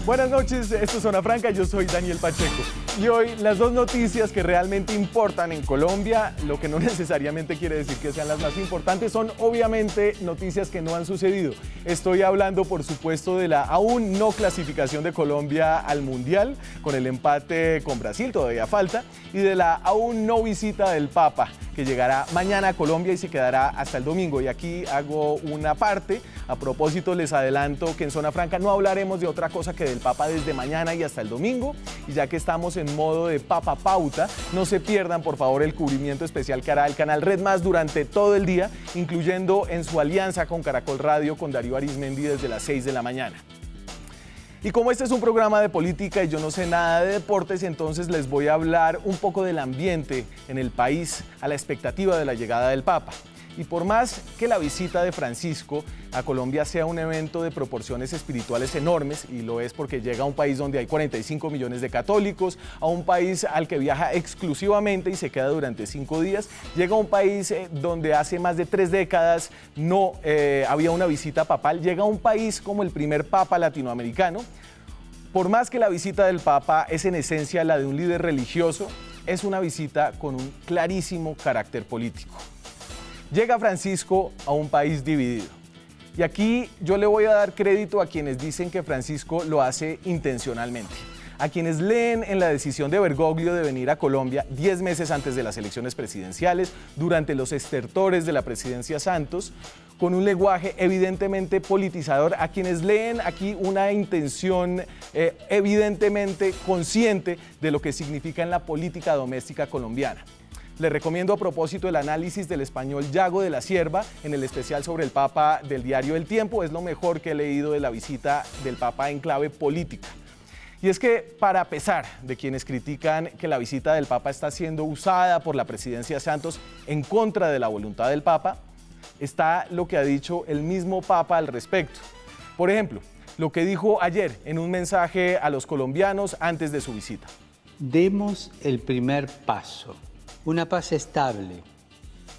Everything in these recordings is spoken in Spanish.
Buenas noches, esto es Zona Franca, yo soy Daniel Pacheco. Y hoy las dos noticias que realmente importan en Colombia, lo que no necesariamente quiere decir que sean las más importantes, son obviamente noticias que no han sucedido. Estoy hablando, por supuesto, de la aún no clasificación de Colombia al Mundial, con el empate con Brasil, todavía falta, y de la aún no visita del Papa, que llegará mañana a Colombia y se quedará hasta el domingo. Y aquí hago una parte. A propósito, les adelanto que en Zona Franca no hablaremos de otra cosa que del Papa desde mañana y hasta el domingo. Y ya que estamos en modo de Papa Pauta, no se pierdan, por favor, el cubrimiento especial que hará el canal Red Más durante todo el día, incluyendo en su alianza con Caracol Radio, con Darío Arizmendi desde las 6 de la mañana. Y como este es un programa de política y yo no sé nada de deportes, entonces les voy a hablar un poco del ambiente en el país a la expectativa de la llegada del Papa. Y por más que la visita de Francisco a Colombia sea un evento de proporciones espirituales enormes, y lo es porque llega a un país donde hay 45 millones de católicos, a un país al que viaja exclusivamente y se queda durante 5 días, llega a un país donde hace más de 3 décadas no había una visita papal, llega a un país como el primer Papa latinoamericano. Por más que la visita del Papa es en esencia la de un líder religioso, es una visita con un clarísimo carácter político. Llega Francisco a un país dividido. Y aquí yo le voy a dar crédito a quienes dicen que Francisco lo hace intencionalmente. A quienes leen en la decisión de Bergoglio de venir a Colombia 10 meses antes de las elecciones presidenciales, durante los estertores de la presidencia Santos, con un lenguaje evidentemente politizador, a quienes leen aquí una intención evidentemente consciente de lo que significa en la política doméstica colombiana. Les recomiendo a propósito el análisis del español Yago de la Cierva en el especial sobre el Papa del diario El Tiempo. Es lo mejor que he leído de la visita del Papa en clave política. Y es que, para pesar de quienes critican que la visita del Papa está siendo usada por la presidencia Santos en contra de la voluntad del Papa, está lo que ha dicho el mismo Papa al respecto. Por ejemplo, lo que dijo ayer en un mensaje a los colombianos antes de su visita. Demos el primer paso. Una paz estable,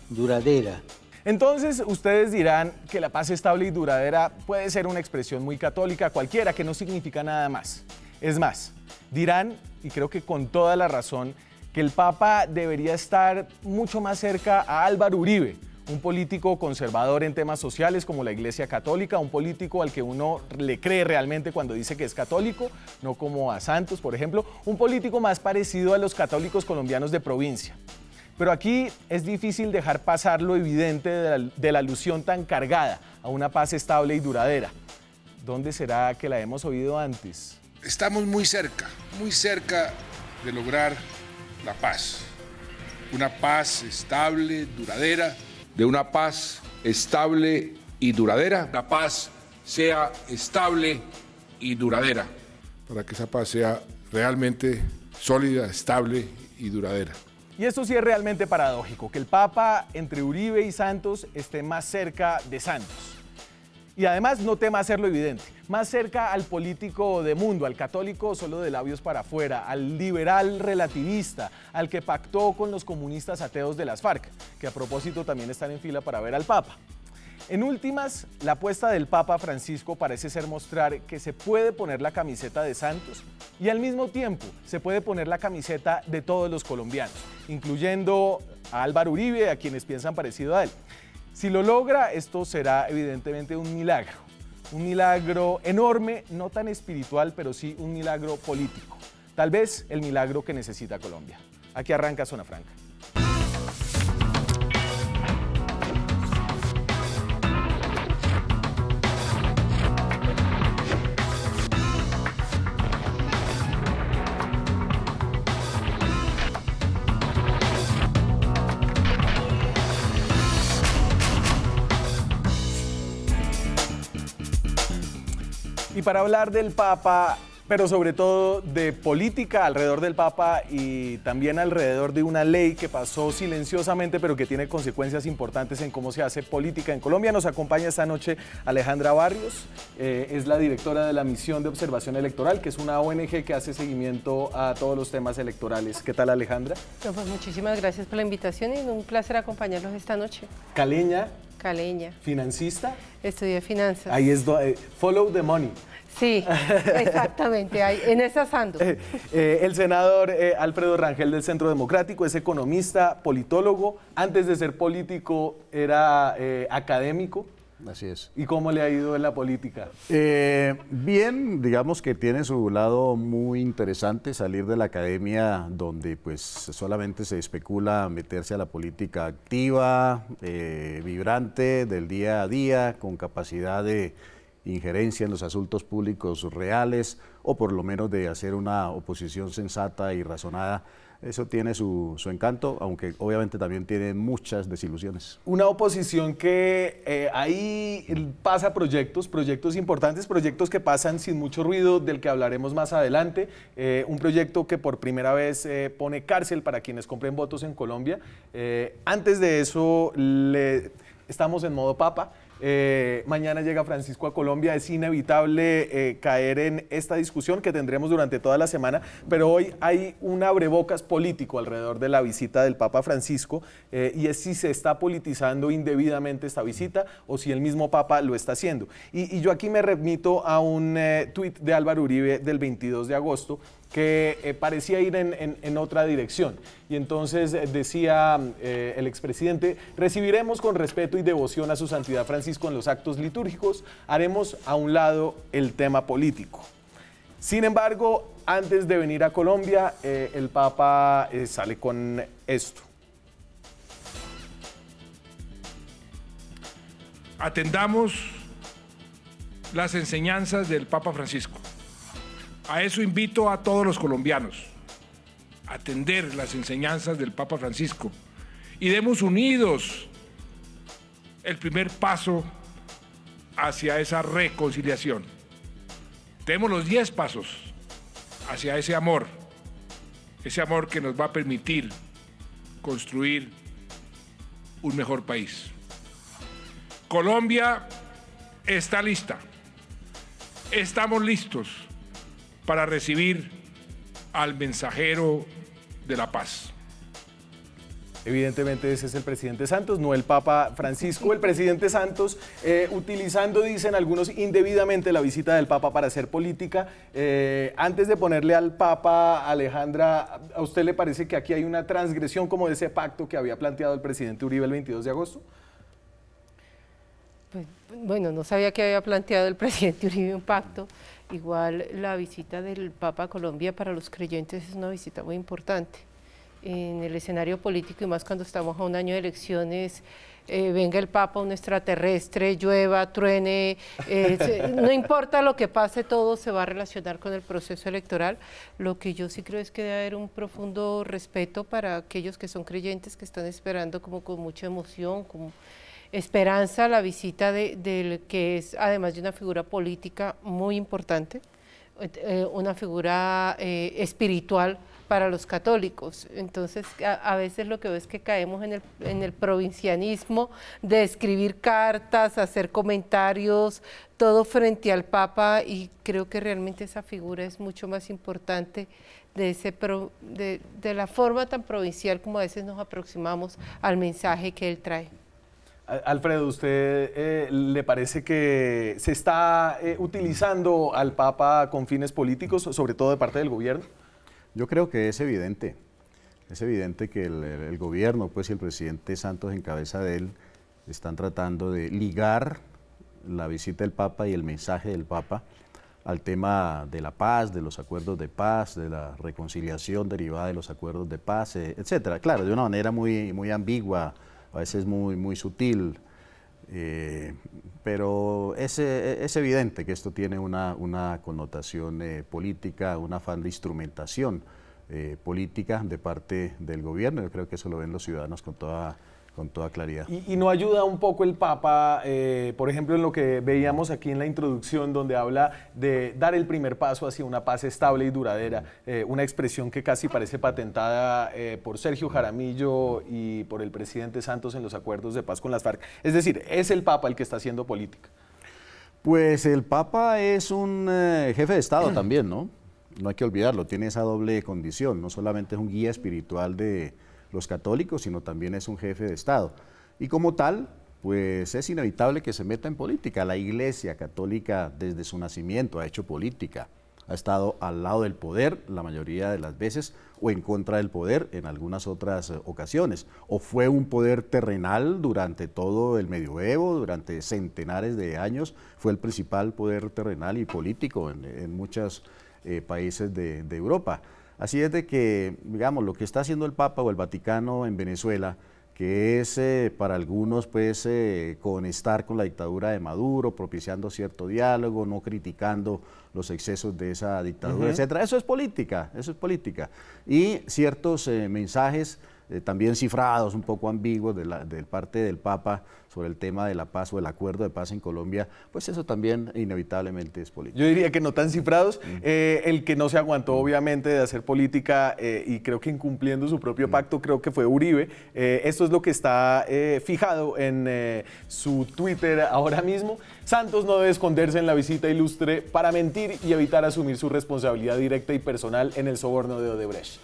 duradera. Entonces, ustedes dirán que la paz estable y duradera puede ser una expresión muy católica cualquiera, que no significa nada más. Es más, dirán, y creo que con toda la razón, que el Papa debería estar mucho más cerca a Álvaro Uribe, un político conservador en temas sociales como la Iglesia Católica, un político al que uno le cree realmente cuando dice que es católico, no como a Santos, por ejemplo, un político más parecido a los católicos colombianos de provincia. Pero aquí es difícil dejar pasar lo evidente de la alusión tan cargada a una paz estable y duradera. ¿Dónde será que la hemos oído antes? Estamos muy cerca de lograr la paz. Una paz estable, duradera. De una paz estable y duradera. La paz sea estable y duradera. Para que esa paz sea realmente sólida, estable y duradera. Y esto sí es realmente paradójico, que el Papa entre Uribe y Santos esté más cerca de Santos. Y además no tema hacerlo evidente, más cerca al político de mundo, al católico solo de labios para afuera, al liberal relativista, al que pactó con los comunistas ateos de las FARC, que a propósito también están en fila para ver al Papa. En últimas, la apuesta del Papa Francisco parece ser mostrar que se puede poner la camiseta de Santos y al mismo tiempo se puede poner la camiseta de todos los colombianos, incluyendo a Álvaro Uribe, a quienes piensan parecido a él. Si lo logra, esto será evidentemente un milagro enorme, no tan espiritual, pero sí un milagro político. Tal vez el milagro que necesita Colombia. Aquí arranca Zona Franca. Y para hablar del Papa, pero sobre todo de política alrededor del Papa y también alrededor de una ley que pasó silenciosamente, pero que tiene consecuencias importantes en cómo se hace política en Colombia, nos acompaña esta noche Alejandra Barrios, es la directora de la Misión de Observación Electoral, que es una ONG que hace seguimiento a todos los temas electorales. ¿Qué tal, Alejandra? No, pues muchísimas gracias por la invitación y un placer acompañarlos esta noche. Caleña. Caleña. Financista. Estudié finanzas. Ahí es, follow the money. Sí, exactamente, en esas ando. El senador Alfredo Rangel del Centro Democrático es economista, politólogo. Antes de ser político era académico. Así es. ¿Y cómo le ha ido en la política? Bien, digamos que tiene su lado muy interesante salir de la academia donde pues solamente se especula meterse a la política activa, vibrante, del día a día, con capacidad de injerencia en los asuntos públicos reales o por lo menos de hacer una oposición sensata y razonada. Eso tiene su encanto, aunque obviamente también tiene muchas desilusiones. Una oposición que ahí pasa proyectos importantes, proyectos que pasan sin mucho ruido, del que hablaremos más adelante. Un proyecto que por primera vez pone cárcel para quienes compren votos en Colombia. Antes de eso, estamos en modo papa. Mañana llega Francisco a Colombia, es inevitable caer en esta discusión que tendremos durante toda la semana, pero hoy hay un abrebocas político alrededor de la visita del Papa Francisco y es si se está politizando indebidamente esta visita o si el mismo Papa lo está haciendo. Y yo aquí me remito a un tuit de Álvaro Uribe del 22 de agosto que parecía ir en otra dirección. Y entonces decía el expresidente: recibiremos con respeto y devoción a su santidad Francisco en los actos litúrgicos, haremos a un lado el tema político. Sin embargo, antes de venir a Colombia, el Papa sale con esto. Atendamos las enseñanzas del Papa Francisco. A eso invito a todos los colombianos, a atender las enseñanzas del Papa Francisco y demos unidos el primer paso hacia esa reconciliación. Demos los 10 pasos hacia ese amor que nos va a permitir construir un mejor país. Colombia está lista, estamos listos para recibir al mensajero de la paz. Evidentemente ese es el presidente Santos, no el Papa Francisco. El presidente Santos utilizando, dicen algunos, indebidamente la visita del Papa para hacer política. Antes de ponerle al Papa, Alejandra, ¿a usted le parece que aquí hay una transgresión como de ese pacto que había planteado el presidente Uribe el 22 de agosto? Pues, bueno, no sabía que había planteado el presidente Uribe un pacto. Igual la visita del Papa a Colombia para los creyentes es una visita muy importante en el escenario político y más cuando estamos a un año de elecciones. Venga el Papa, un extraterrestre, llueva, truene, no importa lo que pase, todo se va a relacionar con el proceso electoral. Lo que yo sí creo es que debe haber un profundo respeto para aquellos que son creyentes, que están esperando como con mucha emoción, con esperanza la visita del que es, además de una figura política muy importante, una figura espiritual para los católicos. Entonces, a veces lo que veo es que caemos en el provincianismo de escribir cartas, hacer comentarios, todo frente al Papa, y creo que realmente esa figura es mucho más importante de la forma tan provincial como a veces nos aproximamos al mensaje que él trae. Alfredo, ¿usted le parece que se está utilizando al Papa con fines políticos, sobre todo de parte del gobierno? Yo creo que es evidente que el gobierno, pues, y el presidente Santos en cabeza de él están tratando de ligar la visita del Papa y el mensaje del Papa al tema de la paz, de los acuerdos de paz, de la reconciliación derivada de los acuerdos de paz, etcétera. Claro, de una manera muy ambigua, a veces muy sutil, pero es evidente que esto tiene una connotación política, un afán de instrumentación política de parte del gobierno. Yo creo que eso lo ven los ciudadanos con toda claridad. ¿Y no ayuda un poco el Papa, por ejemplo, en lo que veíamos aquí en la introducción, donde habla de dar el primer paso hacia una paz estable y duradera, una expresión que casi parece patentada por Sergio Jaramillo y por el presidente Santos en los acuerdos de paz con las FARC? Es decir, ¿es el Papa el que está haciendo política? Pues el Papa es un jefe de Estado también, ¿no? No hay que olvidarlo, tiene esa doble condición, no solamente es un guía espiritual de los católicos, sino también es un jefe de Estado. Y como tal, pues es inevitable que se meta en política. La Iglesia Católica desde su nacimiento ha hecho política, ha estado al lado del poder la mayoría de las veces o en contra del poder en algunas otras ocasiones, o fue un poder terrenal durante todo el medioevo, durante centenares de años, fue el principal poder terrenal y político en muchos países de Europa. Así es de que, digamos, lo que está haciendo el Papa o el Vaticano en Venezuela, que es para algunos pues conectar con la dictadura de Maduro, propiciando cierto diálogo, no criticando los excesos de esa dictadura, etcétera. Eso es política, eso es política. Y ciertos mensajes también cifrados, un poco ambiguos de parte del Papa sobre el tema de la paz o el acuerdo de paz en Colombia, pues eso también inevitablemente es política. Yo diría que no tan cifrados. El que no se aguantó obviamente de hacer política y creo que incumpliendo su propio pacto, creo que fue Uribe. Esto es lo que está fijado en su Twitter ahora mismo. Santos no debe esconderse en la visita ilustre para mentir y evitar asumir su responsabilidad directa y personal en el soborno de Odebrecht.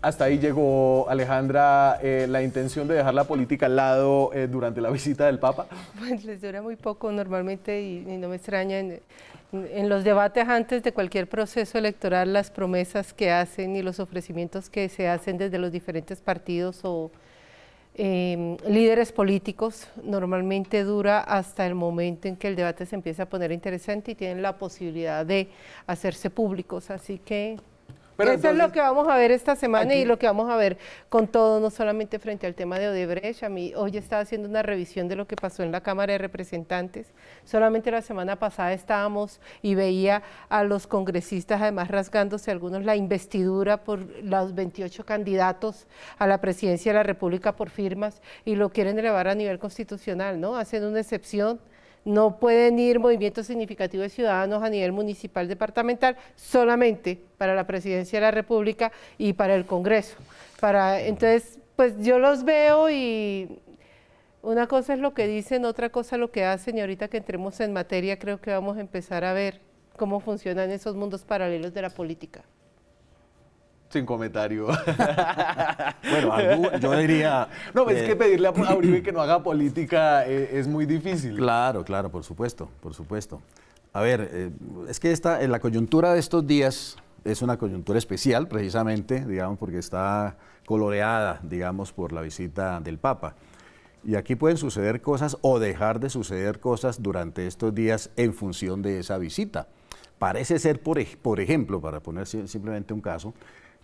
Hasta ahí llegó, Alejandra, la intención de dejar la política al lado durante la visita del Papa. Pues les dura muy poco normalmente y no me extraña. En los debates antes de cualquier proceso electoral, las promesas que hacen y los ofrecimientos que se hacen desde los diferentes partidos o líderes políticos normalmente dura hasta el momento en que el debate se empieza a poner interesante y tienen la posibilidad de hacerse públicos. Así que eso entonces, es lo que vamos a ver esta semana y lo que vamos a ver con todo, no solamente frente al tema de Odebrecht. A mí hoy estaba haciendo una revisión de lo que pasó en la Cámara de Representantes. Solamente la semana pasada estábamos y veía a los congresistas además rasgándose algunos la investidura por los 28 candidatos a la presidencia de la República por firmas y lo quieren elevar a nivel constitucional, ¿no? Hacen una excepción. No pueden ir movimientos significativos de ciudadanos a nivel municipal, departamental, solamente para la presidencia de la República y para el Congreso. Entonces, pues yo los veo y una cosa es lo que dicen, otra cosa lo que hacen, y ahorita que entremos en materia creo que vamos a empezar a ver cómo funcionan esos mundos paralelos de la política. Sin comentario. Bueno, yo diría... No, es que pedirle a Uribe que no haga política es muy difícil. Claro, claro, por supuesto, por supuesto. A ver, es que la coyuntura de estos días es una coyuntura especial, precisamente, digamos, porque está coloreada, digamos, por la visita del Papa. Y aquí pueden suceder cosas o dejar de suceder cosas durante estos días en función de esa visita. Parece ser, por ejemplo, para poner simplemente un caso,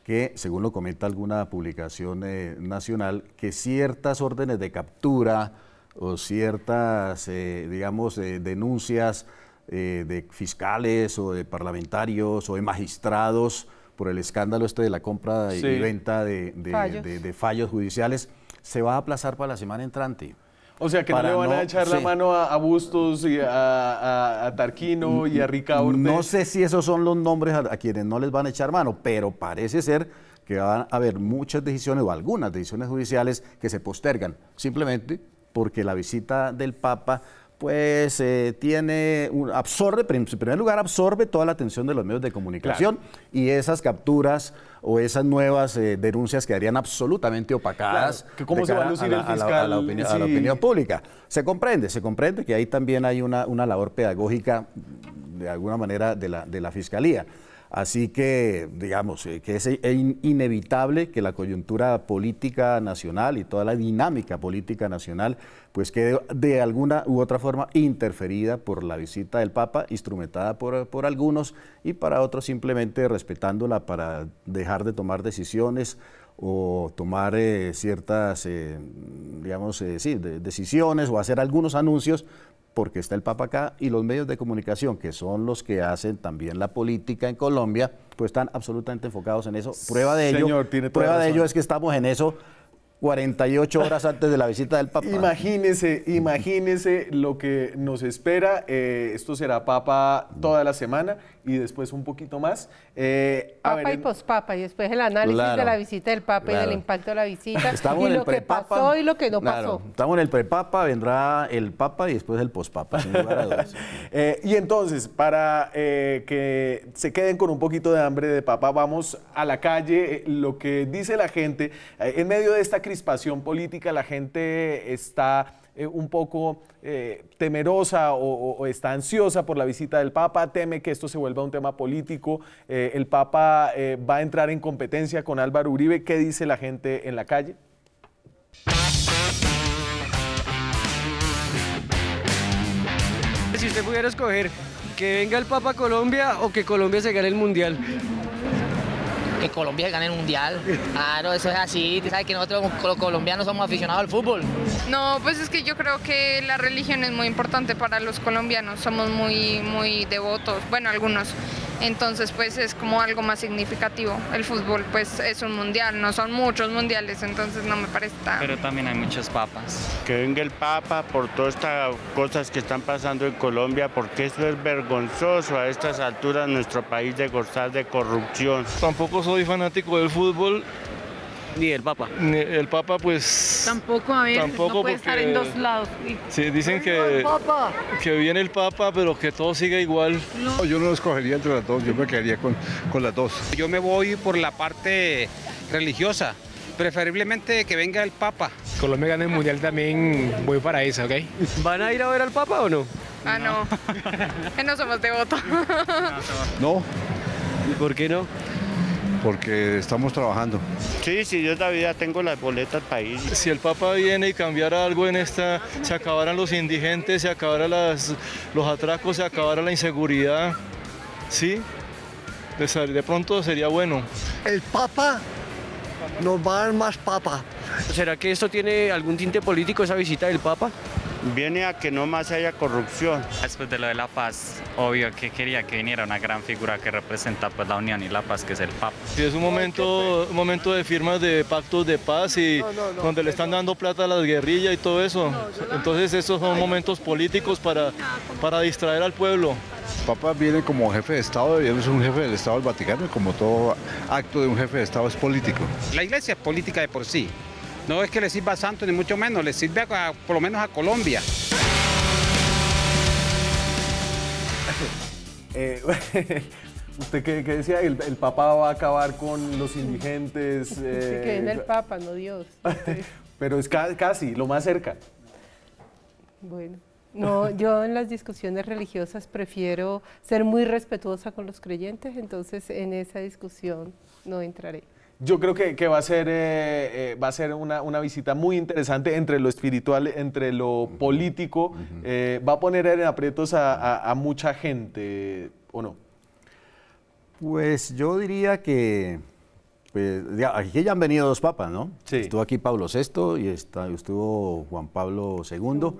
que, según lo comenta alguna publicación nacional, que ciertas órdenes de captura o ciertas, digamos, denuncias de fiscales o de parlamentarios o de magistrados por el escándalo de la compra y venta de fallos judiciales, se va a aplazar para la semana entrante. O sea, que no le van a echar la mano a Bustos y a Tarquino y a Ricaurte. No sé si esos son los nombres a quienes no les van a echar mano, pero parece ser que van a haber muchas decisiones o algunas decisiones judiciales que se postergan, simplemente porque la visita del Papa pues absorbe, en primer lugar, absorbe toda la atención de los medios de comunicación, claro, y esas capturas o esas nuevas denuncias quedarían absolutamente opacadas. Claro, que cómo se va a lucir el fiscal a la opinión pública. Se comprende que ahí también hay una labor pedagógica, de alguna manera, de la Fiscalía. Así que, digamos, que es inevitable que la coyuntura política nacional y toda la dinámica política nacional pues quede de alguna u otra forma interferida por la visita del Papa, instrumentada por algunos y para otros simplemente respetándola para dejar de tomar decisiones o tomar ciertas, digamos, decisiones o hacer algunos anuncios, porque está el Papa acá y los medios de comunicación, que son los que hacen también la política en Colombia, pues están absolutamente enfocados en eso. Prueba de ello es que estamos en eso 48 horas antes de la visita del Papa. Imagínese lo que nos espera. Esto será Papa toda la semana y después un poquito más. Papa y pospapa, y después el análisis de la visita del Papa y del impacto de la visita, y lo que pasó y lo que no pasó. Estamos en el prepapa, vendrá el Papa y después el pospapa, sin lugar a dudas. Y entonces, para que se queden con un poquito de hambre de Papa, vamos a la calle. Lo que dice la gente en medio de esta crisis crispación política, la gente está un poco temerosa o está ansiosa por la visita del Papa, teme que esto se vuelva un tema político. El Papa va a entrar en competencia con Álvaro Uribe. ¿Qué dice la gente en la calle? Si usted pudiera escoger que venga el Papa a Colombia o que Colombia se gane el Mundial. Que Colombia gane el Mundial. Claro, eso es así. Tú sabes que nosotros los colombianos somos aficionados al fútbol. No, pues es que yo creo que la religión es muy importante para los colombianos. Somos muy devotos, bueno, algunos. Entonces, pues es como algo más significativo. El fútbol, pues es un mundial, no son muchos mundiales, entonces no me parece tan... Pero también hay muchos papas. Que venga el Papa por todas estas cosas que están pasando en Colombia, porque eso es vergonzoso a estas alturas en nuestro país de gozar de corrupción. Tampoco soy fanático del fútbol. Ni el Papa. El Papa, pues... Tampoco, a ver, tampoco no puede estar en dos lados. Sí, dicen que viene el Papa, pero que todo siga igual. No, yo no lo escogería entre las dos, yo me quedaría con las dos. Yo me voy por la parte religiosa, preferiblemente que venga el Papa. Colombia gane el Mundial también, voy para eso, ¿ok? ¿Van a ir a ver al Papa o no? Ah, no, que no somos devotos. No. ¿Y por qué no? Porque estamos trabajando. Sí, si Dios da vida, tengo las boletas para ir. Si el Papa viene y cambiara algo en esta, se acabaran los indigentes, se acabaran los atracos, se acabara la inseguridad, ¿sí? De pronto sería bueno. El Papa nos va a dar más papa. ¿Será que esto tiene algún tinte político, esa visita del Papa? Viene a que no más haya corrupción. Después de lo de la paz, obvio que quería que viniera una gran figura que representa pues la unión y la paz, que es el Papa. Sí, es un momento de firmas de pactos de paz y donde le están dando plata a las guerrillas y todo eso. Entonces esos son momentos políticos para distraer al pueblo. El Papa viene como jefe de Estado, y él es un jefe del Estado del Vaticano, y como todo acto de un jefe de Estado es político. La iglesia es política de por sí. No es que le sirva a Santos, ni mucho menos, le sirve por lo menos a Colombia. ¿Usted qué decía? ¿El Papa va a acabar con los indigentes? Sí, que viene el Papa, no Dios. Pero es casi, lo más cerca. Bueno, no, yo en las discusiones religiosas prefiero ser muy respetuosa con los creyentes, entonces en esa discusión no entraré. Yo creo que va a ser una visita muy interesante entre lo espiritual, entre lo político. Va a poner en aprietos a mucha gente, ¿o no? Pues yo diría que pues, aquí ya han venido dos papas, ¿no? Sí. Estuvo aquí Pablo VI y estuvo Juan Pablo II.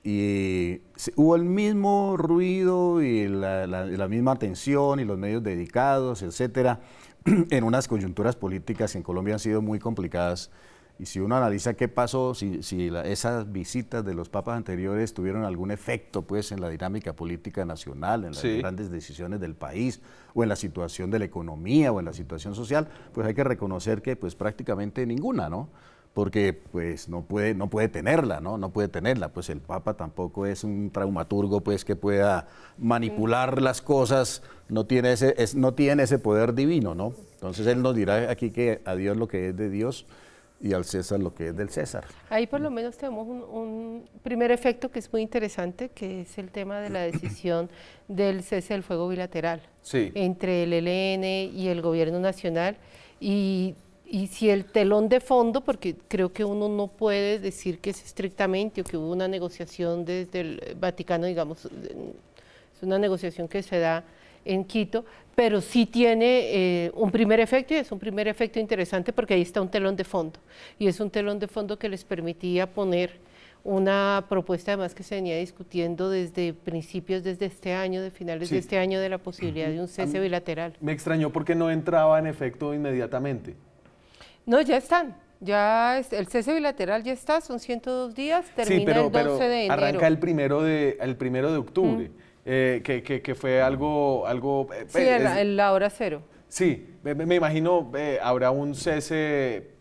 Y hubo el mismo ruido y la misma atención y los medios dedicados, etcétera, en unas coyunturas políticas que en Colombia han sido muy complicadas. Y si uno analiza qué pasó, si esas visitas de los papas anteriores tuvieron algún efecto pues, en la dinámica política nacional, en las grandes decisiones del país, o en la situación de la economía, o en la situación social, pues hay que reconocer que pues, prácticamente ninguna, ¿no? Porque pues no puede tenerla, ¿no? No puede tenerla, pues el Papa tampoco es un dramaturgo pues que pueda manipular las cosas, no tiene ese poder divino, ¿no? Entonces él nos dirá aquí que a Dios lo que es de Dios y al César lo que es del César. Ahí por lo menos tenemos un primer efecto que es muy interesante, que es el tema de la decisión del cese del fuego bilateral entre el ELN y el gobierno nacional, y si el telón de fondo, porque creo que uno no puede decir que es estrictamente o que hubo una negociación desde el Vaticano, digamos, es una negociación que se da en Quito, pero sí tiene un primer efecto, y es un primer efecto interesante porque ahí está un telón de fondo, y es un telón de fondo que les permitía poner una propuesta además que se venía discutiendo desde principios, desde este año, de finales de este año, de la posibilidad de un cese bilateral. Me extrañó porque no entraba en efecto inmediatamente. No, ya están. Ya el cese bilateral ya está, son 102 días, termina el 12 de enero. Arranca el primero de octubre, que fue algo sí, la hora cero. Sí, me imagino habrá un cese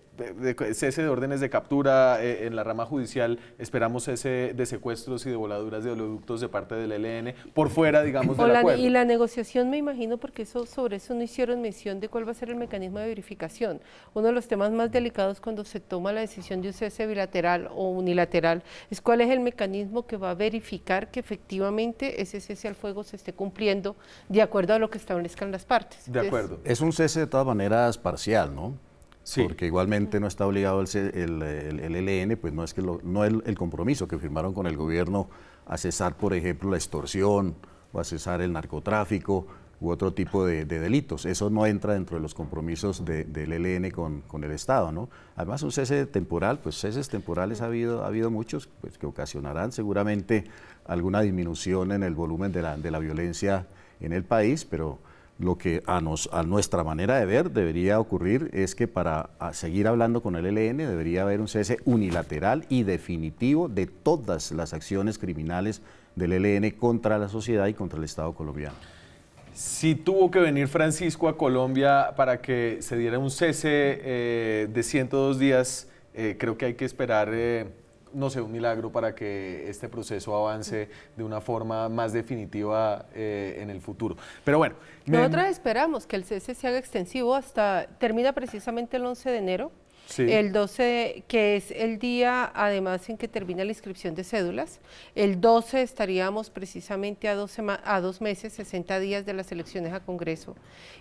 cese de órdenes de captura en la rama judicial, esperamos cese de secuestros y de voladuras de oleoductos de parte del ELN, por fuera, digamos, del acuerdo. Y la negociación, me imagino, porque sobre eso no hicieron mención de cuál va a ser el mecanismo de verificación. Uno de los temas más delicados cuando se toma la decisión de un cese bilateral o unilateral es cuál es el mecanismo que va a verificar que efectivamente ese cese al fuego se esté cumpliendo de acuerdo a lo que establezcan las partes. De acuerdo. Es un cese de todas maneras parcial, ¿no? Sí. Porque igualmente no está obligado el ELN, pues no es que el compromiso que firmaron con el gobierno a cesar, por ejemplo, la extorsión o a cesar el narcotráfico u otro tipo de delitos. Eso no entra dentro de los compromisos del ELN con el Estado, ¿no? Además, un cese temporal, pues ceses temporales ha habido muchos, pues que ocasionarán seguramente alguna disminución en el volumen de la violencia en el país, pero lo que a nuestra manera de ver debería ocurrir es que para seguir hablando con el ELN debería haber un cese unilateral y definitivo de todas las acciones criminales del ELN contra la sociedad y contra el Estado colombiano. Si tuvo que venir Francisco a Colombia para que se diera un cese de 102 días, creo que hay que esperar no sé, un milagro para que este proceso avance de una forma más definitiva en el futuro. Pero bueno. Nosotros esperamos que el cese se haga extensivo termina precisamente el 11 de enero. Sí. El 12, que es el día además en que termina la inscripción de cédulas. El 12 estaríamos precisamente a 2 meses, 60 días de las elecciones a Congreso.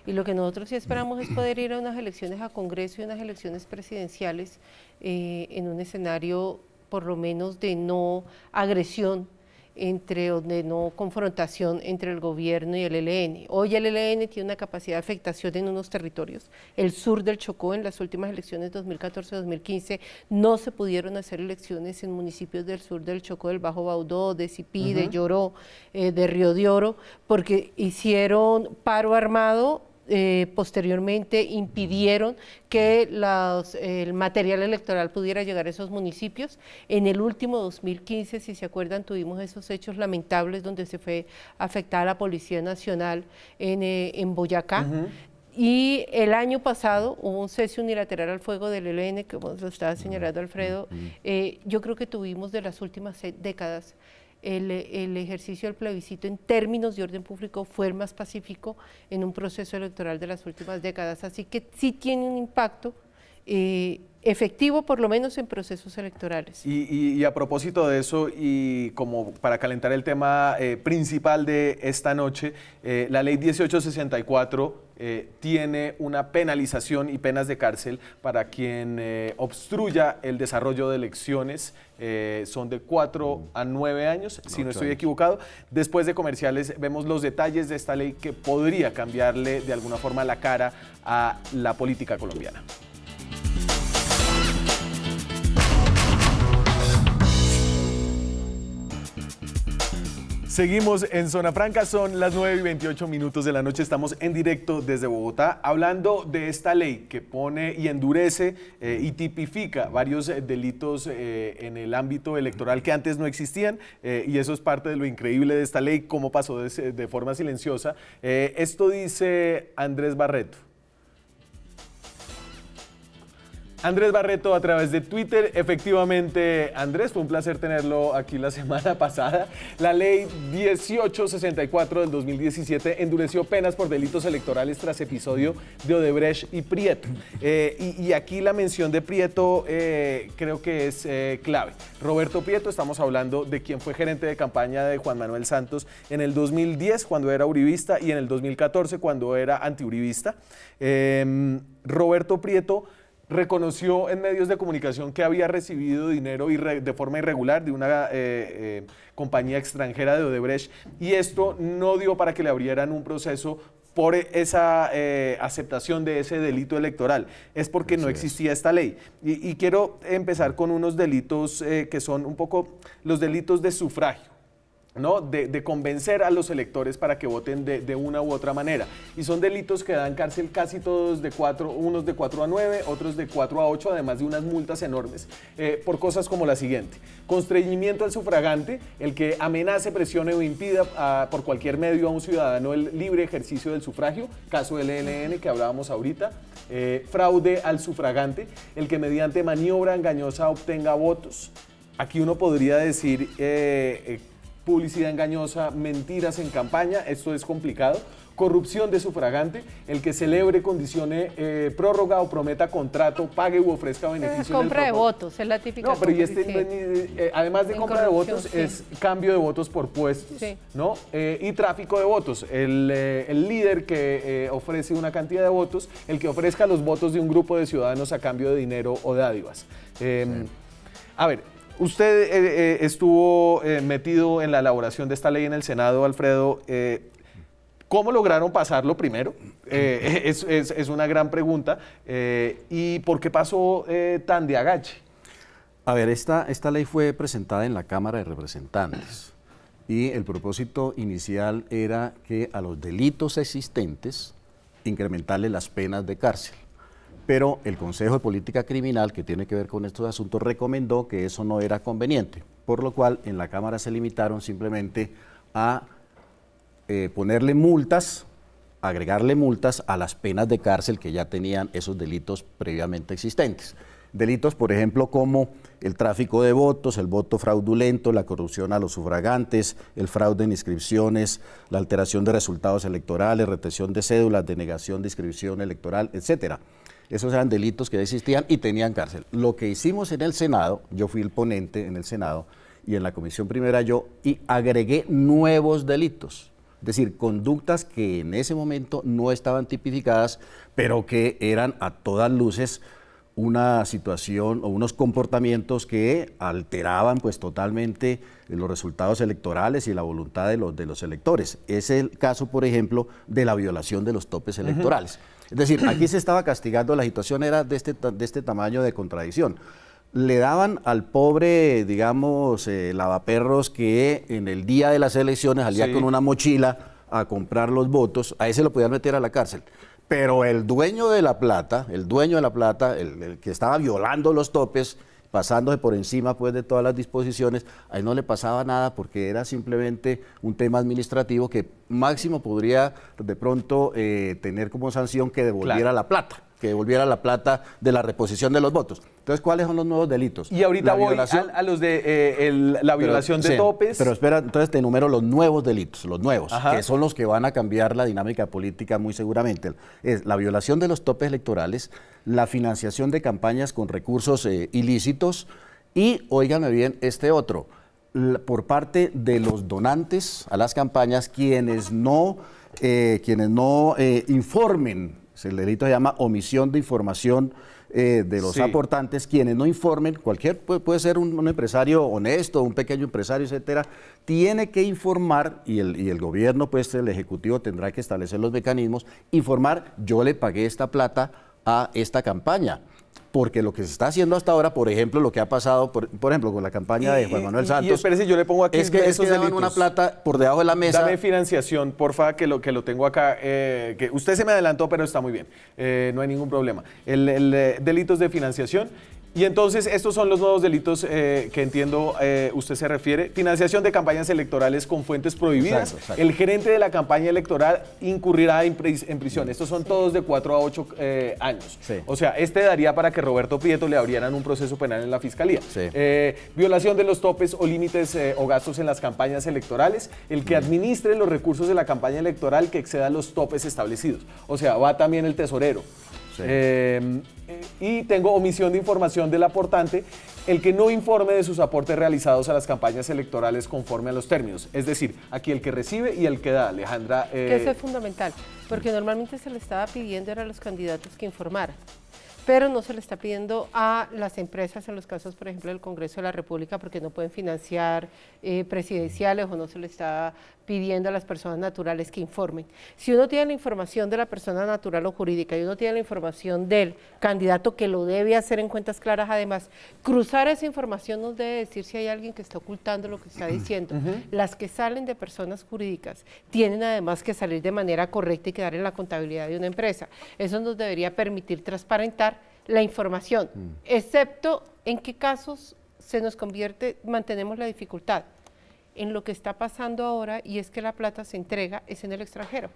Y lo que nosotros sí esperamos es poder ir a unas elecciones a Congreso y unas elecciones presidenciales en un escenario por lo menos de no agresión o de no confrontación entre el gobierno y el ELN. Hoy el ELN tiene una capacidad de afectación en unos territorios. El sur del Chocó, en las últimas elecciones 2014-2015, no se pudieron hacer elecciones en municipios del sur del Chocó, del Bajo Baudó, de Cipí, de Lloró, de Río de Oro, porque hicieron paro armado. Posteriormente impidieron que el material electoral pudiera llegar a esos municipios. En el último 2015, si se acuerdan, tuvimos esos hechos lamentables donde se fue afectada la Policía Nacional en Boyacá. Y el año pasado hubo un cese unilateral al fuego del ELN, que como lo estaba señalando Alfredo. Yo creo que tuvimos de las últimas décadas el ejercicio del plebiscito en términos de orden público fue el más pacífico en un proceso electoral de las últimas décadas, así que sí tiene un impacto efectivo, por lo menos en procesos electorales. Y a propósito de eso, y como para calentar el tema principal de esta noche, la ley 1864 tiene una penalización y penas de cárcel para quien obstruya el desarrollo de elecciones. Son de 4 a 9 años, si no estoy equivocado. Después de comerciales vemos los detalles de esta ley que podría cambiarle de alguna forma la cara a la política colombiana. Seguimos en Zona Franca, son las 9:28 de la noche, estamos en directo desde Bogotá hablando de esta ley que pone y endurece y tipifica varios delitos en el ámbito electoral que antes no existían y eso es parte de lo increíble de esta ley, cómo pasó de forma silenciosa. Esto dice Andrés Barreto. Andrés Barreto a través de Twitter. Efectivamente, Andrés, fue un placer tenerlo aquí la semana pasada. La ley 1864 del 2017 endureció penas por delitos electorales tras episodio de Odebrecht y Prieto. Y aquí la mención de Prieto creo que es clave. Roberto Prieto, estamos hablando de quien fue gerente de campaña de Juan Manuel Santos en el 2010 cuando era uribista y en el 2014 cuando era antiuribista. Roberto Prieto reconoció en medios de comunicación que había recibido dinero de forma irregular de una compañía extranjera de Odebrecht y esto no dio para que le abrieran un proceso por esa aceptación de ese delito electoral. Es porque no existía esta ley. Y quiero empezar con unos delitos que son un poco los delitos de sufragio. ¿no? De convencer a los electores para que voten de una u otra manera. Y son delitos que dan cárcel casi todos unos de 4 a 9, otros de 4 a 8, además de unas multas enormes, por cosas como la siguiente: constreñimiento al sufragante, el que amenace, presione o impida por cualquier medio a un ciudadano el libre ejercicio del sufragio, caso del ELN que hablábamos ahorita. Fraude al sufragante, el que mediante maniobra engañosa obtenga votos. Aquí uno podría decir publicidad engañosa, mentiras en campaña, esto es complicado. Corrupción de sufragante, el que celebre, condicione prórroga o prometa contrato, pague u ofrezca beneficio. Compra de votos, es la típica. No, pero además de compra de votos, sí, es cambio de votos por puestos, sí, ¿no? Y tráfico de votos, el líder que ofrece una cantidad de votos, el que ofrezca los votos de un grupo de ciudadanos a cambio de dinero o dádivas. A ver, usted estuvo metido en la elaboración de esta ley en el Senado, Alfredo. ¿Cómo lograron pasarlo primero? Es una gran pregunta. ¿Y por qué pasó tan de agache? A ver, esta ley fue presentada en la Cámara de Representantes y el propósito inicial era que a los delitos existentes incrementarle las penas de cárcel. Pero el Consejo de Política Criminal, que tiene que ver con estos asuntos, recomendó que eso no era conveniente, por lo cual en la Cámara se limitaron simplemente a ponerle multas, agregarle multas a las penas de cárcel que ya tenían esos delitos previamente existentes. Delitos, por ejemplo, como el tráfico de votos, el voto fraudulento, la corrupción a los sufragantes, el fraude en inscripciones, la alteración de resultados electorales, retención de cédulas, denegación de inscripción electoral, etcétera. Esos eran delitos que existían y tenían cárcel. Lo que hicimos en el Senado, yo fui el ponente en el Senado y en la Comisión Primera y agregué nuevos delitos. Es decir, conductas que en ese momento no estaban tipificadas, pero que eran a todas luces una situación o unos comportamientos que alteraban pues totalmente los resultados electorales y la voluntad de los electores. Es el caso, por ejemplo, de la violación de los topes electorales. Es decir, aquí se estaba castigando, la situación era de este tamaño de contradicción. Le daban al pobre, digamos, lavaperros que en el día de las elecciones salía con una mochila a comprar los votos, a ese lo podían meter a la cárcel. Pero el dueño de la plata, el que estaba violando los topes, pasándose por encima pues de todas las disposiciones, ahí no le pasaba nada porque era simplemente un tema administrativo que máximo podría de pronto tener como sanción que devolviera la plata. Que devolviera la plata de la reposición de los votos. Entonces, ¿cuáles son los nuevos delitos? Y ahorita voy a los de la violación de topes. Pero espera, entonces te enumero los nuevos delitos, los nuevos, que son los que van a cambiar la dinámica política muy seguramente. Es la violación de los topes electorales, la financiación de campañas con recursos ilícitos y, óiganme bien, este otro, por parte de los donantes a las campañas, quienes no informen. El delito se llama omisión de información de los aportantes, quienes no informen, puede ser un empresario honesto, un pequeño empresario, etcétera, tiene que informar y el gobierno, pues el Ejecutivo tendrá que establecer los mecanismos, informar, yo le pagué esta plata a esta campaña. Porque lo que se está haciendo hasta ahora, por ejemplo, lo que ha pasado, por ejemplo, con la campaña de Juan Manuel Santos. Y espérese, yo le pongo aquí es que daban una plata por debajo de la mesa. Dame financiación, porfa, que lo tengo acá. Que usted se me adelantó, pero está muy bien. No hay ningún problema. Delitos de financiación. Y entonces, estos son los nuevos delitos que entiendo usted se refiere. Financiación de campañas electorales con fuentes prohibidas. Exacto. El gerente de la campaña electoral incurrirá en prisión. Estos son todos de 4 a 8 años. Sí. O sea, daría para que Roberto Prieto le abrieran un proceso penal en la Fiscalía. Sí. Violación de los topes o límites o gastos en las campañas electorales. El que administre los recursos de la campaña electoral que exceda los topes establecidos. O sea, va también el tesorero. Sí. Y tengo omisión de información del aportante, el que no informe de sus aportes realizados a las campañas electorales conforme a los términos. Es decir, aquí el que recibe y el que da, Alejandra. Eso es fundamental, porque normalmente se le estaba pidiendo a los candidatos que informaran. pero no se le está pidiendo a las empresas en los casos, por ejemplo, del Congreso de la República, porque no pueden financiar presidenciales, o no se le está pidiendo a las personas naturales que informen. Si uno tiene la información de la persona natural o jurídica y uno tiene la información del candidato, que lo debe hacer en cuentas claras, además, cruzar esa información nos debe decir si hay alguien que está ocultando lo que está diciendo. Las que salen de personas jurídicas tienen además que salir de manera correcta y quedar en la contabilidad de una empresa. Eso nos debería permitir transparentar la información, excepto en qué casos se nos convierte, mantenemos la dificultad en lo que está pasando ahora, y es que la plata se entrega es en el extranjero.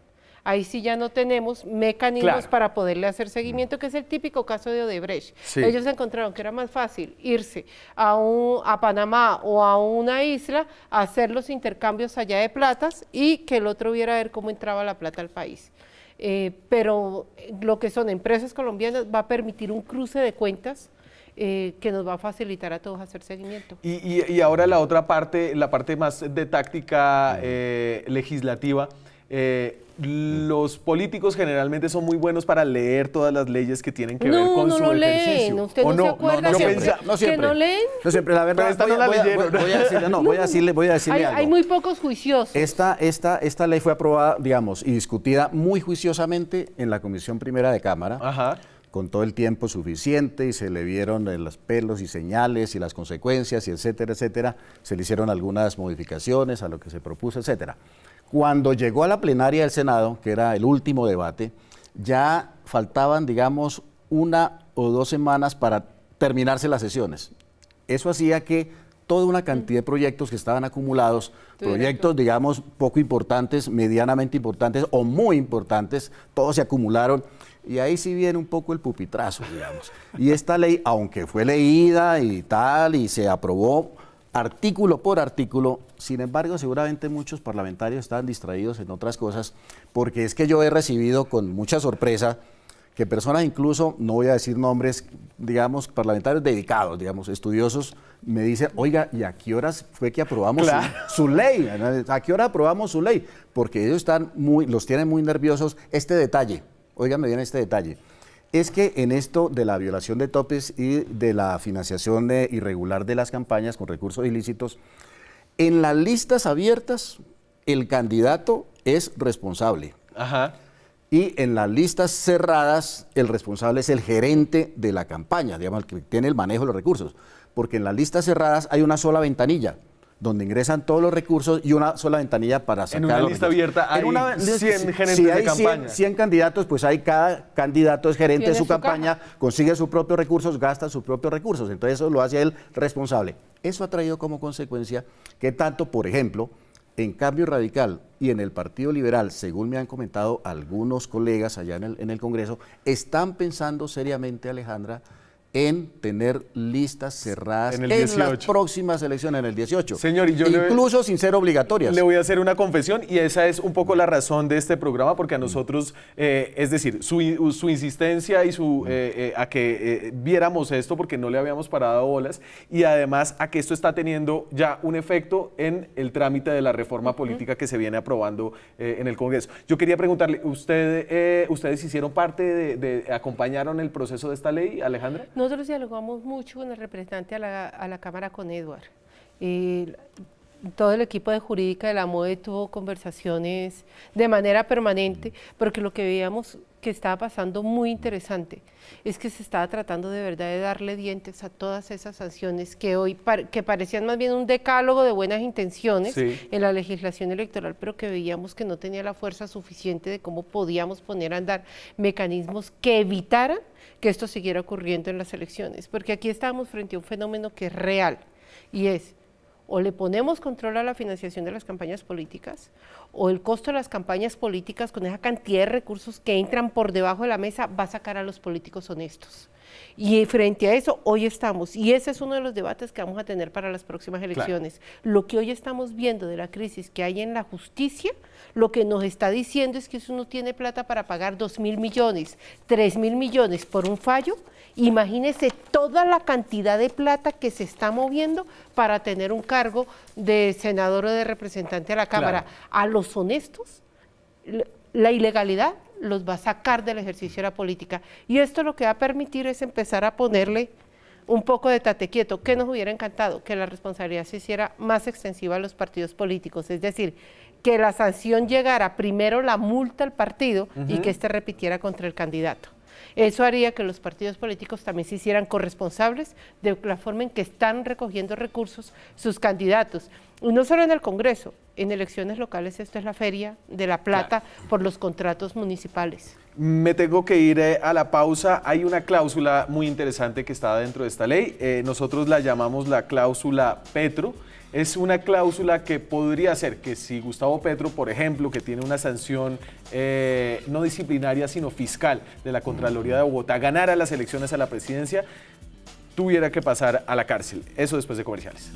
Ahí sí ya no tenemos mecanismos para poderle hacer seguimiento, que es el típico caso de Odebrecht. Ellos encontraron que era más fácil irse a Panamá o a una isla a hacer los intercambios allá de platas y que el otro viera a ver cómo entraba la plata al país. Pero lo que son empresas colombianas va a permitir un cruce de cuentas que nos va a facilitar a todos hacer seguimiento. Y ahora la otra parte, la parte más de táctica legislativa. Los políticos generalmente son muy buenos para leer todas las leyes que tienen que ver con su ejercicio. No, usted no se acuerda no siempre. que no leen. No siempre, la verdad. Pero esta no la leyeron. Voy a decirle algo. Hay muy pocos juiciosos. Esta ley fue aprobada, digamos, y discutida muy juiciosamente en la Comisión Primera de Cámara. Con todo el tiempo suficiente, y se le vieron los pelos y señales y las consecuencias, y etcétera, etcétera. Se le hicieron algunas modificaciones a lo que se propuso, etcétera. Cuando llegó a la plenaria del Senado, que era el último debate, ya faltaban, digamos, 1 o 2 semanas para terminarse las sesiones. Eso hacía que toda una cantidad de proyectos que estaban acumulados, proyectos, digamos, poco importantes, medianamente importantes o muy importantes, todos se acumularon. Y ahí sí viene un poco el pupitrazo, digamos. Y esta ley, aunque fue leída y tal, y se aprobó artículo por artículo, sin embargo, seguramente muchos parlamentarios estaban distraídos en otras cosas, porque es que yo he recibido con mucha sorpresa que personas, incluso, no voy a decir nombres, digamos, parlamentarios dedicados, digamos, estudiosos, me dicen, oiga, ¿y a qué horas fue que aprobamos su ley? ¿A qué hora aprobamos su ley? Porque ellos los tienen muy nerviosos. Este detalle, óigame bien este detalle, es que en esto de la violación de topes y de la financiación irregular de las campañas con recursos ilícitos, en las listas abiertas el candidato es responsable. Y en las listas cerradas el responsable es el gerente de la campaña, digamos, el que tiene el manejo de los recursos. Porque en las listas cerradas hay una sola ventanilla, donde ingresan todos los recursos, y una sola ventanilla para sacar. En una lista abierta hay 100 gerentes de campaña. 100 candidatos, pues hay cada candidato es gerente de su campaña, consigue sus propios recursos, gasta sus propios recursos. Entonces eso lo hace él responsable. Eso ha traído como consecuencia que tanto, por ejemplo, en Cambio Radical y en el Partido Liberal, según me han comentado algunos colegas allá en el Congreso, están pensando seriamente, Alejandra, en tener listas cerradas en las próximas elecciones, en el 18. Señor, y yo incluso sin ser obligatorias. Le voy a hacer una confesión, y esa es un poco la razón de este programa, porque a nosotros, es decir, su insistencia y a que viéramos esto, porque no le habíamos parado bolas, y además a que esto está teniendo ya un efecto en el trámite de la reforma política que se viene aprobando en el Congreso. Yo quería preguntarle, ¿ustedes hicieron parte acompañaron el proceso de esta ley, Alejandra? Nosotros dialogamos mucho con el representante a la Cámara, con Edward. Todo el equipo de jurídica de la MOE tuvo conversaciones de manera permanente, porque lo que veíamos que estaba pasando muy interesante es que se estaba tratando de verdad de darle dientes a todas esas sanciones que hoy que parecían más bien un decálogo de buenas intenciones en la legislación electoral, pero que veíamos que no tenía la fuerza suficiente de cómo podíamos poner a andar mecanismos que evitaran que esto siguiera ocurriendo en las elecciones, porque aquí estamos frente a un fenómeno que es real, y es: o le ponemos control a la financiación de las campañas políticas, o el costo de las campañas políticas, con esa cantidad de recursos que entran por debajo de la mesa, va a sacar a los políticos honestos. Y frente a eso, hoy estamos, y ese es uno de los debates que vamos a tener para las próximas elecciones. Lo que hoy estamos viendo de la crisis que hay en la justicia, lo que nos está diciendo es que si uno tiene plata para pagar 2.000 millones, 3.000 millones por un fallo, imagínese toda la cantidad de plata que se está moviendo para tener un cargo de senador o de representante a la Cámara. A los honestos, la ilegalidad los va a sacar del ejercicio de la política. Y esto lo que va a permitir es empezar a ponerle un poco de tate quieto. ¿Qué nos hubiera encantado? Que la responsabilidad se hiciera más extensiva a los partidos políticos, es decir, que la sanción llegara primero la multa al partido y que éste repitiera contra el candidato. Eso haría que los partidos políticos también se hicieran corresponsables de la forma en que están recogiendo recursos sus candidatos. Y no solo en el Congreso, en elecciones locales esto es la feria de la plata por los contratos municipales. Me tengo que ir a la pausa. Hay una cláusula muy interesante que está dentro de esta ley. Nosotros la llamamos la cláusula Petro. Es una cláusula que podría hacer que si Gustavo Petro, por ejemplo, que tiene una sanción no disciplinaria sino fiscal de la Contraloría de Bogotá, ganara las elecciones a la presidencia, tuviera que pasar a la cárcel. Eso después de comerciales.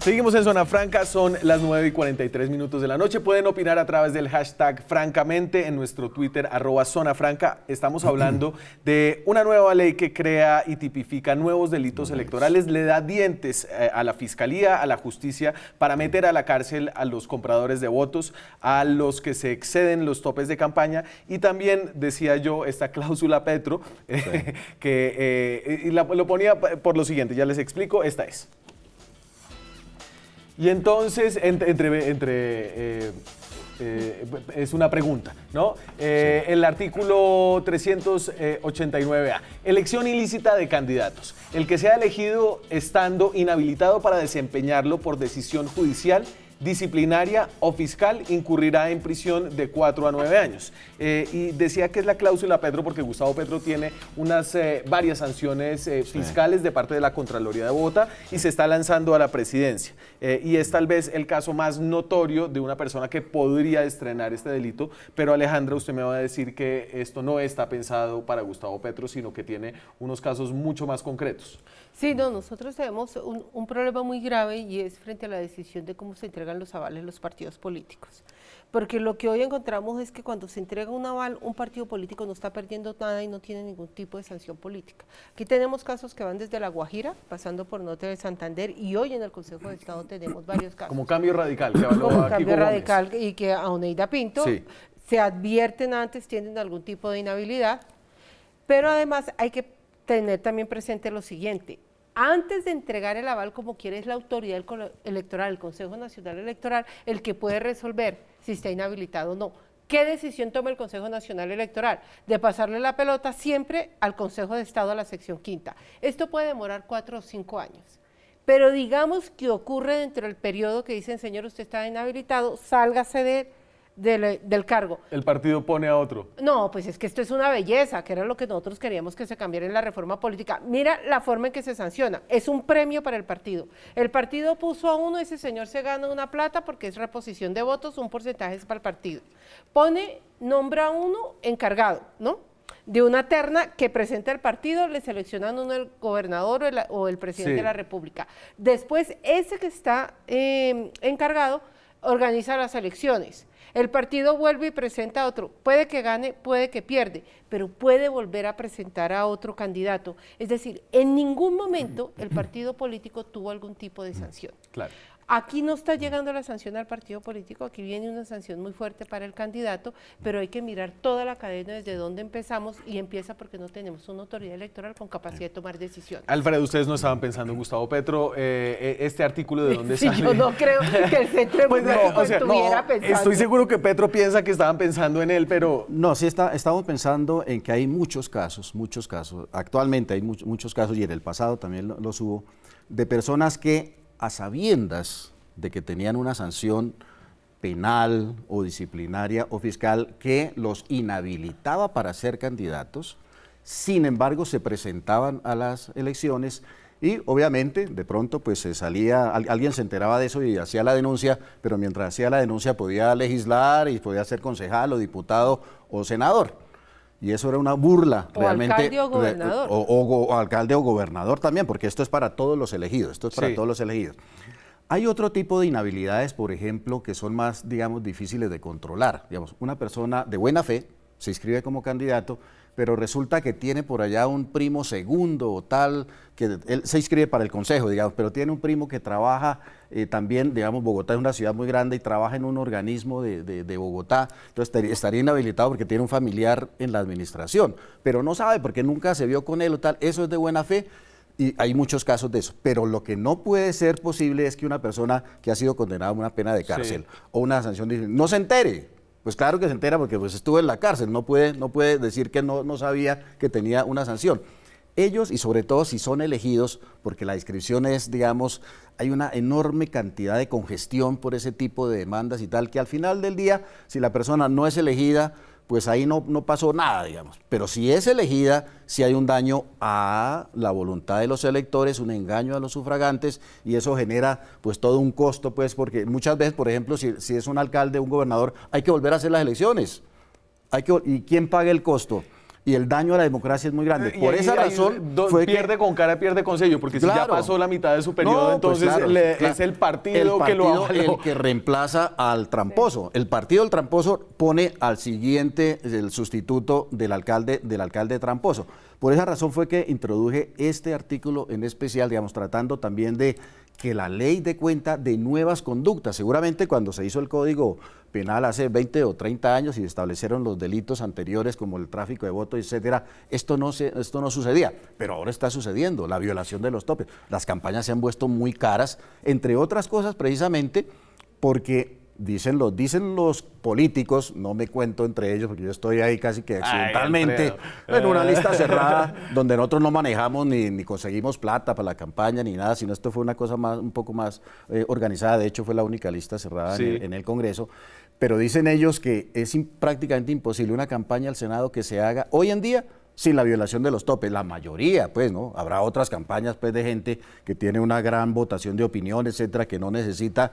Seguimos en Zona Franca, son las 9:43 de la noche. Pueden opinar a través del hashtag Francamente en nuestro Twitter, @ZonaFranca. Estamos hablando de una nueva ley que crea y tipifica nuevos delitos electorales, le da dientes a la Fiscalía, a la Justicia, para meter a la cárcel a los compradores de votos, a los que se exceden los topes de campaña, y también, decía yo, esta cláusula Petro, que lo ponía por lo siguiente, ya les explico, esta es. Y entonces, es una pregunta, ¿no? El artículo 389A, elección ilícita de candidatos. El que sea elegido estando inhabilitado para desempeñarlo por decisión judicial, disciplinaria o fiscal, incurrirá en prisión de 4 a 9 años. Y decía que es la cláusula Petro porque Gustavo Petro tiene varias sanciones fiscales de parte de la Contraloría de Bogotá y se está lanzando a la presidencia. Y es tal vez el caso más notorio de una persona que podría estrenar este delito, pero Alejandra, usted me va a decir que esto no está pensado para Gustavo Petro, sino que tiene unos casos mucho más concretos. Sí, no, nosotros tenemos un problema muy grave y es frente a la decisión de cómo se entregan los avales los partidos políticos. Porque lo que hoy encontramos es que cuando se entrega un aval, un partido político no está perdiendo nada y no tiene ningún tipo de sanción política. Aquí tenemos casos que van desde La Guajira, pasando por Norte de Santander, y hoy en el Consejo de Estado tenemos varios casos. Como Cambio Radical, que habló como aquí Cambio con Radical Gómez. y que a Oneida Pinto se advierten antes, tienen algún tipo de inhabilidad, pero además hay que tener también presente lo siguiente. Antes de entregar el aval, como quiere, es la autoridad electoral, el Consejo Nacional Electoral, el que puede resolver si está inhabilitado o no. ¿Qué decisión toma el Consejo Nacional Electoral? De pasarle la pelota siempre al Consejo de Estado, a la sección quinta. Esto puede demorar 4 o 5 años. Pero digamos que ocurre dentro del periodo que dicen, señor, usted está inhabilitado, sálgase del cargo. El partido pone a otro. No, pues es que esto es una belleza, que era lo que nosotros queríamos que se cambiara en la reforma política. Mira la forma en que se sanciona, es un premio para el partido. El partido puso a uno, ese señor se gana una plata porque es reposición de votos, un porcentaje es para el partido. Nombra a uno encargado, ¿no? De una terna que presenta el partido, le seleccionan uno el gobernador o el presidente de la República. Después, ese que está encargado organiza las elecciones. El partido vuelve y presenta a otro, puede que gane, puede que pierde, pero puede volver a presentar a otro candidato. Es decir, en ningún momento el partido político tuvo algún tipo de sanción. Claro. Aquí no está llegando la sanción al partido político, aquí viene una sanción muy fuerte para el candidato, pero hay que mirar toda la cadena desde donde empezamos y empieza porque no tenemos una autoridad electoral con capacidad de tomar decisiones. Alfredo, ustedes no estaban pensando en Gustavo Petro, este artículo de dónde sale. Yo no creo que el centro de estuviera pensando. Estoy seguro que Petro piensa que estaban pensando en él, pero... No, sí estamos pensando en que hay muchos casos, actualmente hay muchos casos y en el pasado también los hubo, de personas que a sabiendas de que tenían una sanción penal o disciplinaria o fiscal que los inhabilitaba para ser candidatos, sin embargo se presentaban a las elecciones y obviamente de pronto pues alguien se enteraba de eso y hacía la denuncia, pero mientras hacía la denuncia podía legislar y podía ser concejal o diputado o senador. Y eso era una burla realmente. Alcalde o gobernador. O alcalde o gobernador también, porque esto es para todos los elegidos, todos los elegidos. Hay otro tipo de inhabilidades, por ejemplo, que son más, digamos, difíciles de controlar. Digamos, una persona de buena fe se inscribe como candidato, pero resulta que tiene por allá un primo segundo o tal, que él se inscribe para el consejo, digamos, pero tiene un primo que trabaja también, digamos, Bogotá es una ciudad muy grande y trabaja en un organismo de Bogotá, entonces estaría inhabilitado porque tiene un familiar en la administración, pero no sabe porque nunca se vio con él o tal, eso es de buena fe. Y hay muchos casos de eso, pero lo que no puede ser posible es que una persona que ha sido condenada a una pena de cárcel o una sanción no se entere. Pues claro que se entera porque pues estuvo en la cárcel, no puede decir que no sabía que tenía una sanción. Ellos, y sobre todo si son elegidos, porque la inscripción es, digamos, hay una enorme cantidad de congestión por ese tipo de demandas y tal, que al final del día, si la persona no es elegida, pues ahí no pasó nada, digamos. Pero si es elegida, si hay un daño a la voluntad de los electores, un engaño a los sufragantes, y eso genera pues todo un costo, pues, porque muchas veces, por ejemplo, si es un alcalde, un gobernador, hay que volver a hacer las elecciones. ¿Y quién paga el costo? Y el daño a la democracia es muy grande. Por esa razón pierde con cara, pierde con sello, porque claro, si ya pasó la mitad de su periodo, entonces pues claro, es el partido que lo avaló. El que reemplaza al tramposo. El partido del tramposo pone al siguiente, el sustituto del alcalde tramposo. Por esa razón fue que introduje este artículo en especial, digamos, tratando también de que la ley dé cuenta de nuevas conductas. Seguramente cuando se hizo el Código Penal hace 20 o 30 años y establecieron los delitos anteriores como el tráfico de votos, etcétera, esto no sucedía, pero ahora está sucediendo, la violación de los topes. Las campañas se han vuelto muy caras, entre otras cosas precisamente porque dicen los políticos, no me cuento entre ellos porque yo estoy ahí casi que accidentalmente en una lista cerrada donde nosotros no manejamos ni conseguimos plata para la campaña ni nada, sino esto fue una cosa un poco más organizada, de hecho fue la única lista cerrada en el Congreso, pero dicen ellos que es prácticamente imposible una campaña al Senado que se haga hoy en día sin la violación de los topes, la mayoría, pues, ¿no? Habrá otras campañas, pues, de gente que tiene una gran votación de opinión, etcétera, que no necesita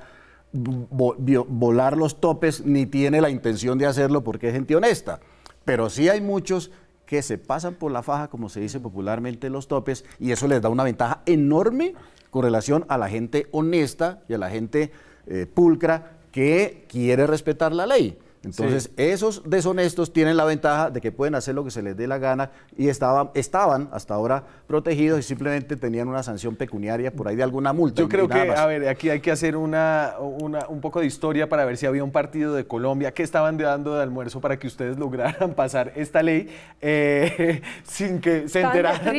volar los topes ni tiene la intención de hacerlo porque es gente honesta, pero sí hay muchos que se pasan por la faja, como se dice popularmente, los topes, y eso les da una ventaja enorme con relación a la gente honesta y a la gente pulcra que quiere respetar la ley. Entonces, esos deshonestos tienen la ventaja de que pueden hacer lo que se les dé la gana y estaban hasta ahora protegidos y simplemente tenían una sanción pecuniaria por ahí de alguna multa. Yo creo que, a ver, aquí hay que hacer un poco de historia para ver si había un partido de Colombia que estaban dando de almuerzo para que ustedes lograran pasar esta ley sin que se enteraran.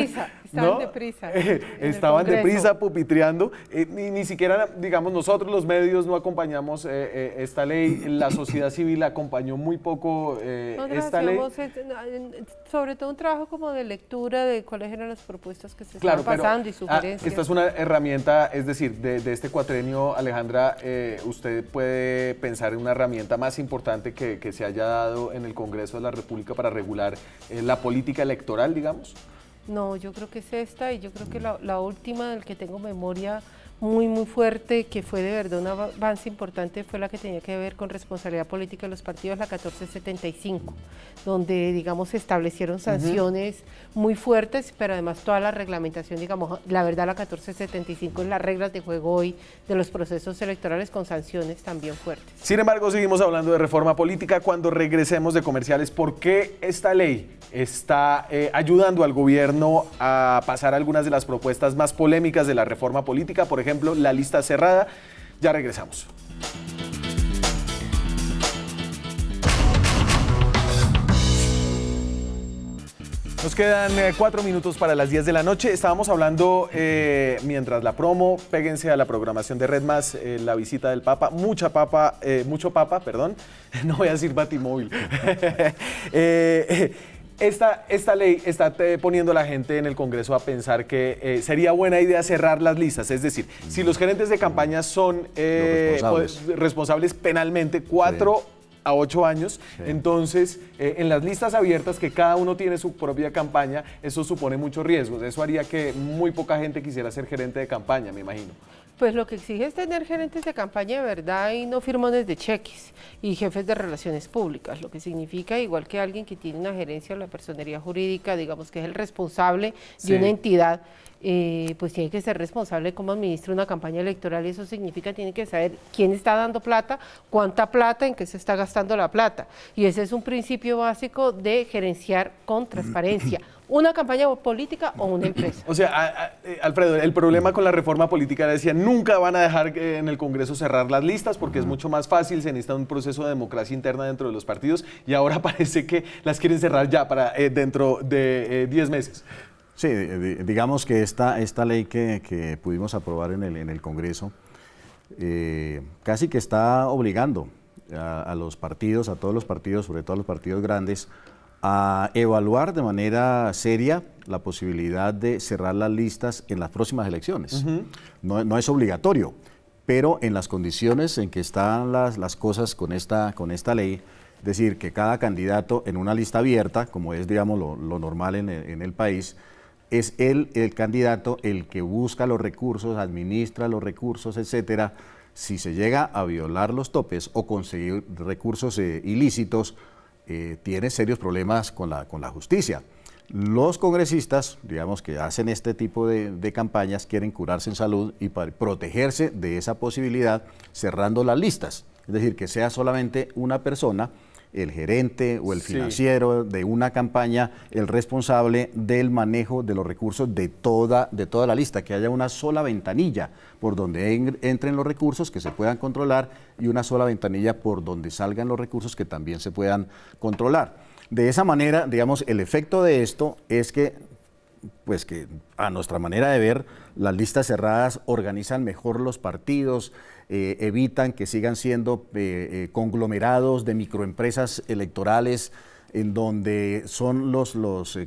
Estaban deprisa. Estaban deprisa pupitreando. Ni siquiera, digamos, nosotros los medios no acompañamos esta ley, la sociedad civil acompañó muy poco esta ley. Sobre todo un trabajo como de lectura de cuáles eran las propuestas que se estaban pasando y sugerencias. Esta es una herramienta, es decir, de este cuatrenio, Alejandra, usted puede pensar en una herramienta más importante que se haya dado en el Congreso de la República para regular la política electoral, digamos. No, yo creo que es esta y yo creo que la última del que tengo memoria muy fuerte, que fue de verdad un avance importante, fue la que tenía que ver con responsabilidad política de los partidos, la 1475, donde, digamos, se establecieron sanciones muy fuertes, pero además toda la reglamentación, digamos, la verdad la 1475 es las reglas de juego hoy de los procesos electorales con sanciones también fuertes. Sin embargo, seguimos hablando de reforma política cuando regresemos de comerciales. ¿Por qué esta ley está ayudando al gobierno a pasar algunas de las propuestas más polémicas de la reforma política? Por ejemplo, la lista cerrada. Ya regresamos. Nos quedan 4 minutos para las 10 de la noche. Estábamos hablando, mientras la promo, péguense a la programación de Red Más, la visita del Papa, mucho Papa, perdón, no voy a decir Batimóvil. Esta ley está poniendo a la gente en el Congreso a pensar que sería buena idea cerrar las listas, es decir, si los gerentes de campaña son responsables penalmente 4 a 8 años, entonces en las listas abiertas que cada uno tiene su propia campaña, eso supone muchos riesgos, eso haría que muy poca gente quisiera ser gerente de campaña, me imagino. Pues lo que exige es tener gerentes de campaña de verdad y no firmones de cheques y jefes de relaciones públicas, lo que significa igual que alguien que tiene una gerencia o la personería jurídica, digamos que es el responsable de una entidad, pues tiene que ser responsable de cómo administra una campaña electoral y eso significa tiene que saber quién está dando plata, cuánta plata, en qué se está gastando la plata. Y ese es un principio básico de gerenciar con transparencia una campaña política o una empresa. O sea, Alfredo, el problema con la reforma política decía, nunca van a dejar en el Congreso cerrar las listas porque es mucho más fácil, se necesita un proceso de democracia interna dentro de los partidos y ahora parece que las quieren cerrar ya para dentro de 10 meses. Sí, digamos que esta ley que pudimos aprobar en el Congreso casi que está obligando a los partidos, a todos los partidos, sobre todo a los partidos grandes, a evaluar de manera seria la posibilidad de cerrar las listas en las próximas elecciones. No es obligatorio, pero en las condiciones en que están las cosas con esta ley, es decir, que cada candidato en una lista abierta, como es digamos lo normal en el país, es el candidato el que busca los recursos, administra los recursos, etcétera. Si se llega a violar los topes o conseguir recursos ilícitos, tiene serios problemas con la justicia. Los congresistas, digamos que hacen este tipo de campañas, quieren curarse en salud y para protegerse de esa posibilidad cerrando las listas. Es decir, que sea solamente una persona, el gerente o el financiero de una campaña, el responsable del manejo de los recursos de toda la lista, que haya una sola ventanilla por donde entren los recursos que se puedan controlar y una sola ventanilla por donde salgan los recursos que también se puedan controlar. De esa manera, digamos, el efecto de esto es que, pues que a nuestra manera de ver, las listas cerradas organizan mejor los partidos, evitan que sigan siendo conglomerados de microempresas electorales en donde son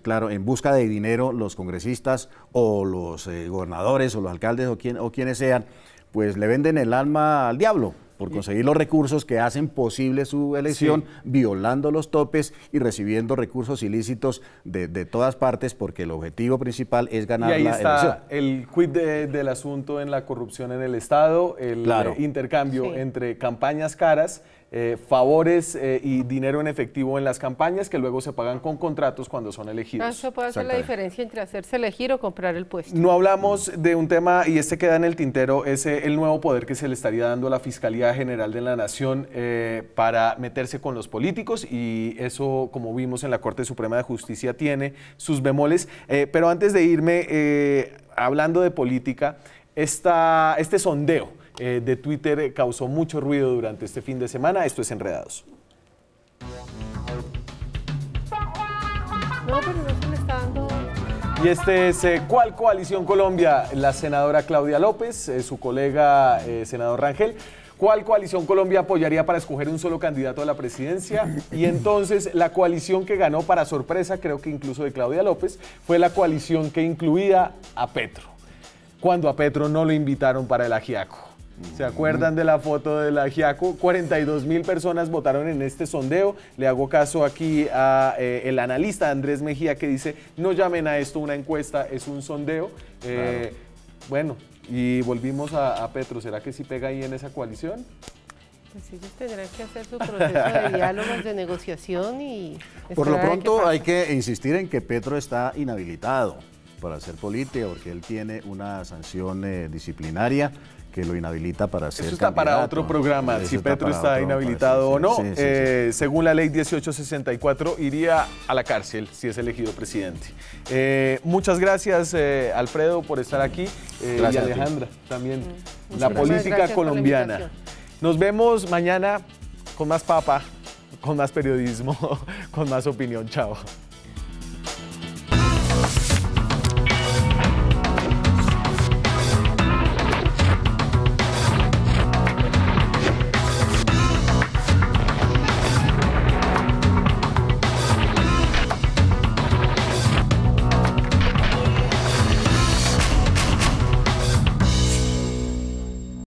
claro, en busca de dinero los congresistas o los gobernadores o los alcaldes o quienes sean, pues le venden el alma al diablo por conseguir los recursos que hacen posible su elección, violando los topes y recibiendo recursos ilícitos de todas partes, porque el objetivo principal es ganar la elección. Y ahí está el quid del asunto en la corrupción en el Estado, el intercambio entre campañas caras, favores y dinero en efectivo en las campañas que luego se pagan con contratos cuando son elegidos. Eso puede hacer la diferencia entre hacerse elegir o comprar el puesto. No hablamos de un tema, y este queda en el tintero, es el nuevo poder que se le estaría dando a la Fiscalía General de la Nación para meterse con los políticos, y eso, como vimos en la Corte Suprema de Justicia, tiene sus bemoles. Pero antes de irme, hablando de política, este sondeo de Twitter causó mucho ruido durante este fin de semana. Esto es Enredados. No, pero no se le está dando... Y este es ¿Cuál Coalición Colombia? La senadora Claudia López, su colega senador Rangel. ¿Cuál Coalición Colombia apoyaría para escoger un solo candidato a la presidencia? Y entonces la coalición que ganó, para sorpresa creo que incluso de Claudia López, fue la coalición que incluía a Petro, cuando a Petro no lo invitaron para el ajiaco. ¿Se acuerdan de la foto del ajiaco? 42.000 personas votaron en este sondeo. Le hago caso aquí a el analista Andrés Mejía, que dice, no llamen a esto una encuesta, es un sondeo. Bueno, y volvimos a Petro. ¿Será que sí pega ahí en esa coalición? Pues ellos tendrán que hacer su proceso de diálogos, de negociación y... Por lo pronto hay que insistir en que Petro está inhabilitado para hacer política, porque él tiene una sanción disciplinaria que lo inhabilita para ser candidato. Eso está para otro programa, si Petro está inhabilitado o no. Según la ley 1864, iría a la cárcel si es elegido presidente. Muchas gracias, Alfredo, por estar aquí, y Alejandra también. La política colombiana. Nos vemos mañana con más papa, con más periodismo, con más opinión. Chao.